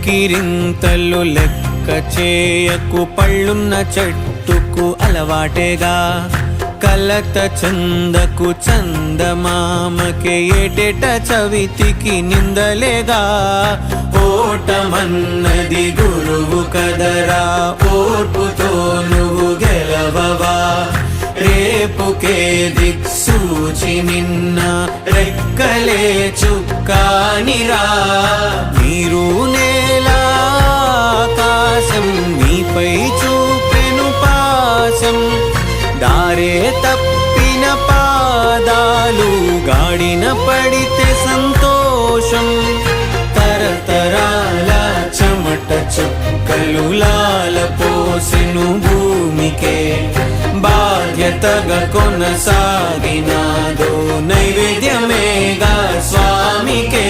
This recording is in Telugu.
కేరింతలు లెక్క చేయకు, పళ్ళున్న చెట్టుకు అలవాటేగా. కలత చందకు చందమామకే ఏటేట చవితికి నిందలేగా. ఓటమన్నది గురువు కదరా, ఓర్పుతో నువ్వు గెలవవా. రేపుకే దిక్సూచి నిన్న రెక్కలే చుక్కానిరా. నీరు నేల ఆకాశం నీపై చూపెను పాశం. దారే తప్పిన పాదాలు గాడిన పడితే సంతోషం. తరతరాల చెమట చుక్కలు లాల పోసెను భూమికే. బాధ్యతగా కొనసాగినాదో నైవేద్యమేగా స్వామికే.